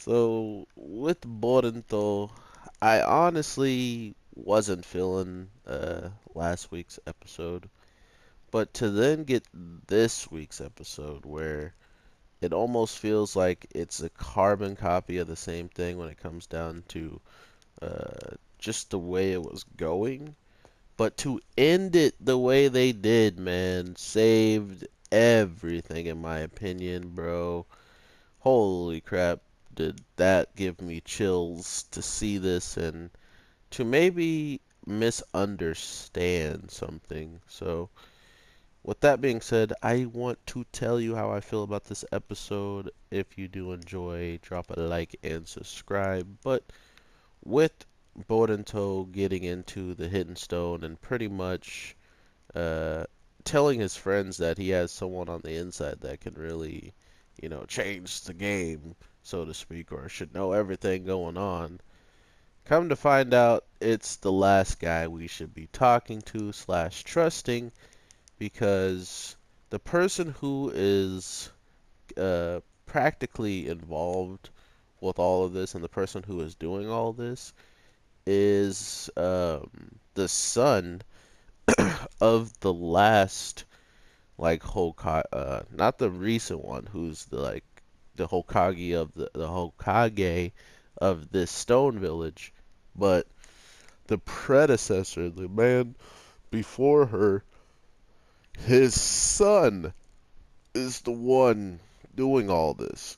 So with Boruto, I honestly wasn't feeling last week's episode, but to then get this week's episode where it almost feels like it's a carbon copy of the same thing when it comes down to just the way it was going, but to end it the way they did, man, saved everything in my opinion, bro. Holy crap, did that give me chills to see this and to maybe misunderstand something. So, with that being said, I want to tell you how I feel about this episode. If you do enjoy, drop a like and subscribe. But with Boruto getting into the Hidden Stone and pretty much uh, telling his friends that he has someone on the inside that can really, change the game, so to speak, or should know everything going on. Come to find out, it's the last guy we should be talking to slash trusting because the person who is practically involved with all of this and the person who is doing all this is the son of the last like Hokage, not the recent one, who's the Hokage of the Hokage of this stone village, but the predecessor, the man before her, his son is the one doing all this.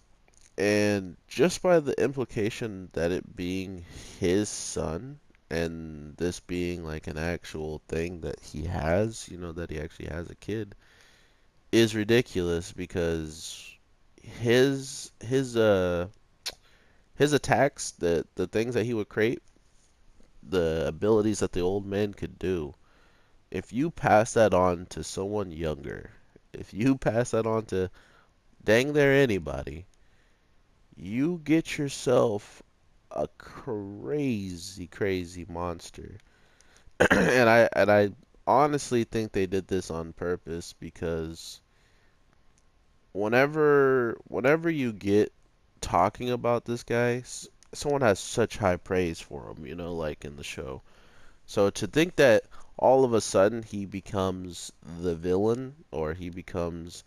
And just by the implication that it being his son and this being like an actual thing that he has, that he actually has a kid, is ridiculous because his his attacks, the things that he would create, the abilities that the old man could do, if you pass that on to someone younger, if you pass that on to dang there anybody, you get yourself a crazy, crazy monster. and I honestly think they did this on purpose because whenever you get talking about this guy, someone has such high praise for him, like in the show. So to think that all of a sudden he becomes the villain or he becomes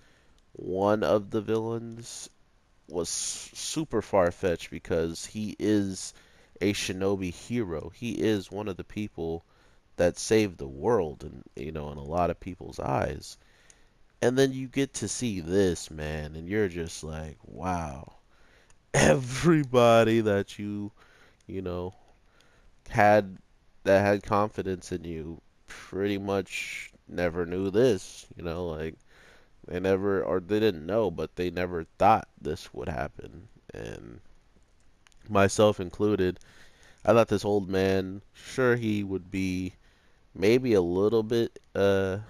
one of the villains was super far-fetched because he is a shinobi hero. He is one of the people that saved the world and in a lot of people's eyes. And then you get to see this, man, and you're just like, wow. Everybody that you know, had that had confidence in you pretty much never knew this, like they never or they didn't know, but they never thought this would happen. And myself included, I thought this old man, sure he would be maybe a little bit of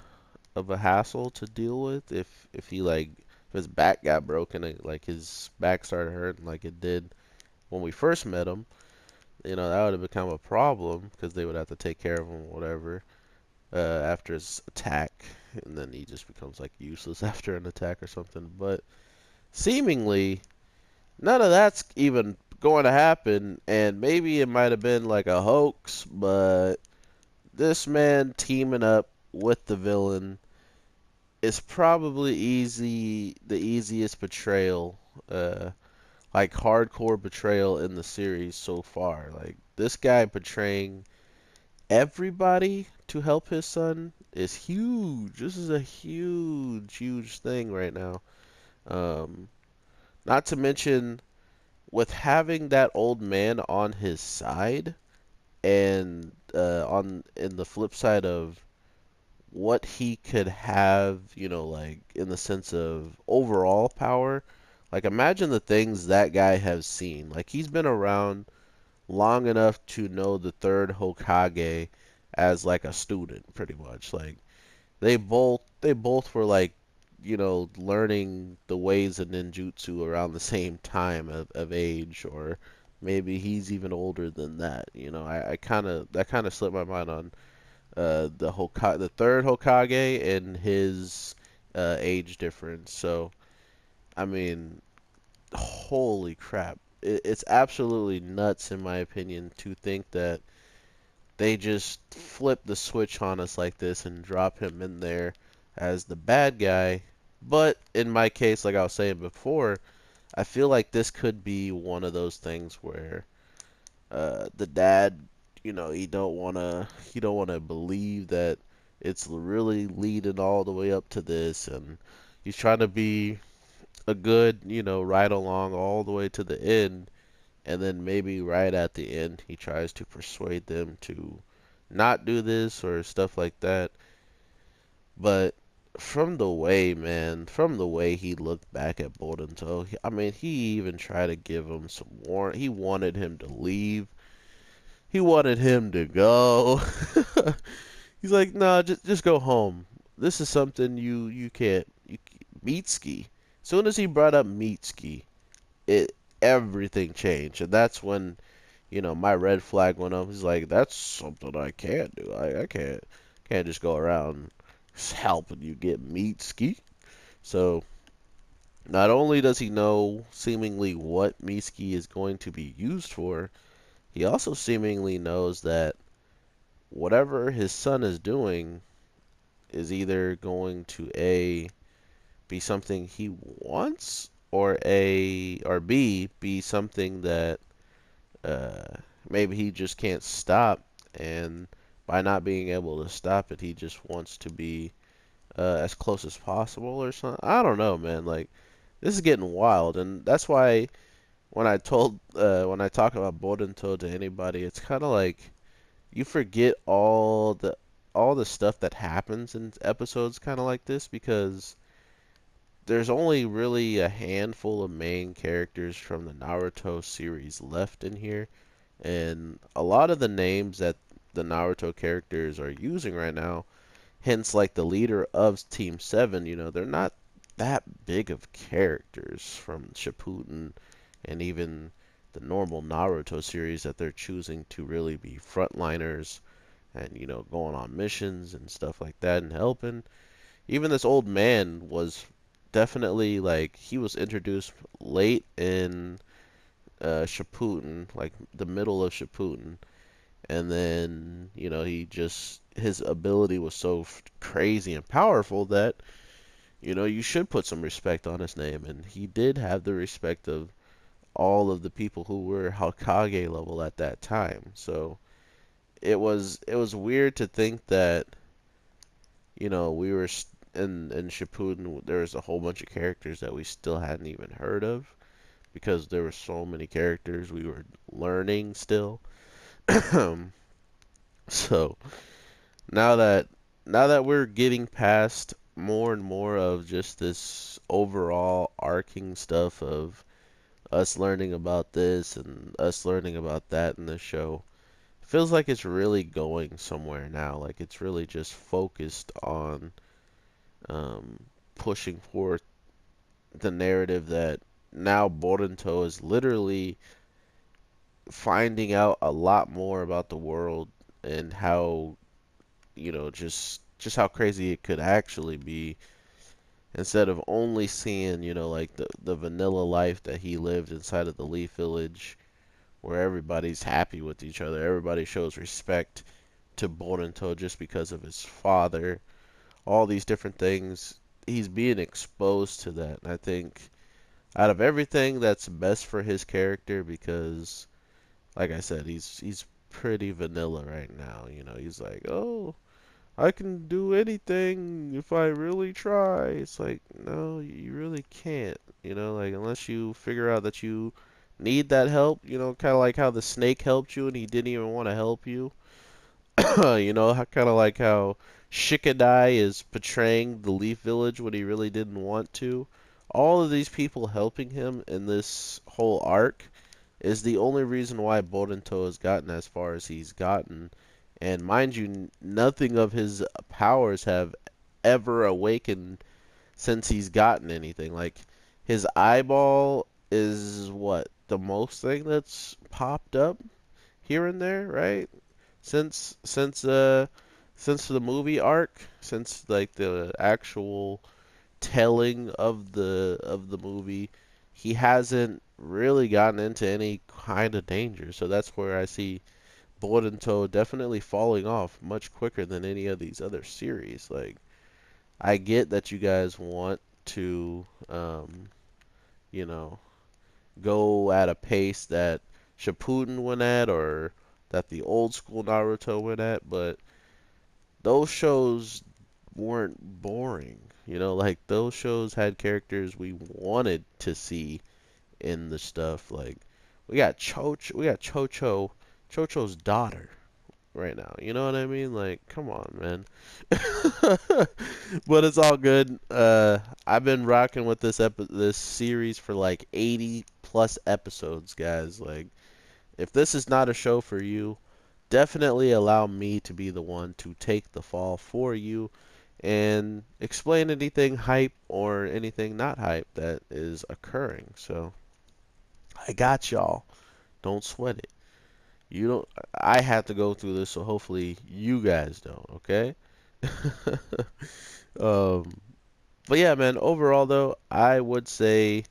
a hassle to deal with if he like if his back got broken, like his back started hurting like it did when we first met him. That would have become a problem because they would have to take care of him, whatever, after his attack, and then he just becomes like useless after an attack or something. But seemingly, none of that's even going to happen, and maybe it might have been like a hoax, but this man teaming up with the villain is probably the easiest betrayal, like hardcore betrayal in the series so far. Like this guy betraying everybody to help his son is huge. This is a huge, huge thing right now. Um, Not to mention with having that old man on his side, and on in the flip side of what he could have, like in the sense of overall power. Like imagine the things that guy has seen. Like he's been around long enough to know the third Hokage as like a student, pretty much. Like they both were like, learning the ways of ninjutsu around the same time of age, or maybe he's even older than that. I kind of that kind of slipped my mind on the third Hokage and his age difference. So I mean, holy crap! it's absolutely nuts in my opinion to think that they just flip the switch on us like this and drop him in there as the bad guy. But in my case, like I was saying before, I feel like this could be one of those things where the dad, he don't wanna believe that it's really leading all the way up to this, and he's trying to be a good, ride along all the way to the end, and then maybe right at the end he tries to persuade them to not do this or stuff like that. But from the way he looked back at Boruto, I mean, he even tried to give him some warrant. He wanted him to leave. He wanted him to go. He's like, "No, just go home. This is something you can't. Mitsuki." Soon as he brought up Mitsuki, it everything changed, and that's when my red flag went up. He's like, "That's something I can't do. I can't just go around helping you get Mitsuki." So not only does he know seemingly what Mitsuki is going to be used for, he also seemingly knows that whatever his son is doing is either going to A, be something he wants, or B, be something that uh, maybe he just can't stop, and by not being able to stop it, he just wants to be as close as possible or something. I don't know, man. Like, this is getting wild, and that's why when I talk about Boruto to anybody, it's kind of like you forget all the stuff that happens in episodes kind of like this, because there's only really a handful of main characters from the Naruto series left in here, and a lot of the names that the Naruto characters are using right now, hence like the leader of Team 7, they're not that big of characters from Shippuden and even the normal Naruto series that they're choosing to really be frontliners and going on missions and stuff like that and helping. Even this old man was definitely like he was introduced late in Shippuden, like the middle of Shippuden, and then he just his ability was so crazy and powerful that you should put some respect on his name, and he did have the respect of all of the people who were Hokage level at that time. So it was weird to think that we were in Shippuden, there was a whole bunch of characters that we still hadn't even heard of, because there were so many characters we were learning still. So now that we're getting past more and more of just this overall arcing stuff of us learning about this and us learning about that in the show, it feels like it's really going somewhere now. Like it's really just focused on um, pushing forth the narrative that now Boruto is literally finding out a lot more about the world and how just how crazy it could actually be, instead of only seeing like the vanilla life that he lived inside of the Leaf Village, where everybody's happy with each other, everybody shows respect to Boruto just because of his father, all these different things. He's being exposed to that, and I think out of everything, that's best for his character, because like I said, he's pretty vanilla right now. He's like, "Oh, I can do anything if I really try." It's like, no, you really can't. Like unless you figure out that you need that help, kind of like how the snake helped you and he didn't even want to help you. Kind of like how Shikadai is portraying the Leaf Village when he really didn't want to. All of these people helping him in this whole arc is the only reason why Boruto has gotten as far as he's gotten. And mind you, nothing of his powers have ever awakened since he's gotten anything. Like his eyeball is what the most thing that's popped up here and there, right? Since the movie arc, since like the actual telling of the movie, he hasn't really gotten into any kind of danger. So that's where I see Boruto definitely falling off much quicker than any of these other series. Like, I get that you guys want to, you know, go at a pace that Shippuden went at or that the old school Naruto went at, but those shows weren't boring. You know, like those shows had characters we wanted to see in the stuff. Like we got Chocho's daughter right now. You know what I mean? Like, come on, man. But it's all good. I've been rocking with this series for like 80 plus episodes, guys. Like, if this is not a show for you, definitely allow me to be the one to take the fall for you and explain anything hype or anything not hype that is occurring. So, I got y'all. Don't sweat it. You don't. I had to go through this, so hopefully you guys don't. Okay. um, but yeah, man. Overall, though, I would say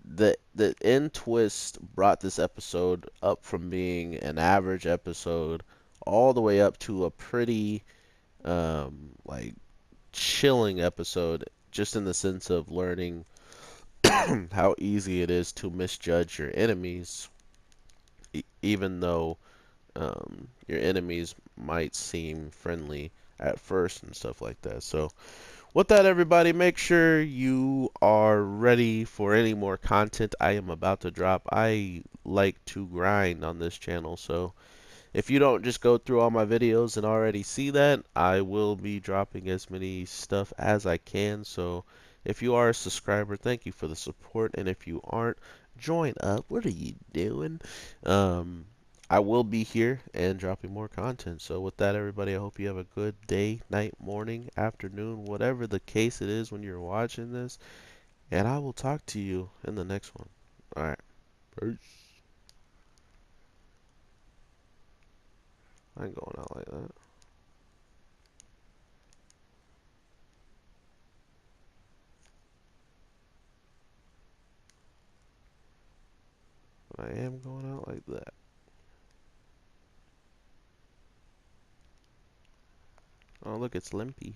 the end twist brought this episode up from being an average episode all the way up to a pretty like chilling episode, just in the sense of learning how easy it is to misjudge your enemies, even though your enemies might seem friendly at first and stuff like that. So, with that, everybody, make sure you are ready for any more content I am about to drop. I like to grind on this channel, so if you don't just go through all my videos and already see that, I will be dropping as many stuff as I can. So if you are a subscriber, thank you for the support. And if you aren't, join up. What are you doing? Um, I will be here and dropping more content. So with that, everybody, I hope you have a good day, night, morning, afternoon, whatever the case it is when you're watching this. And I will talk to you in the next one. All right. Peace. I ain't going out like that. I am going out like that. Oh, look, it's Limpy.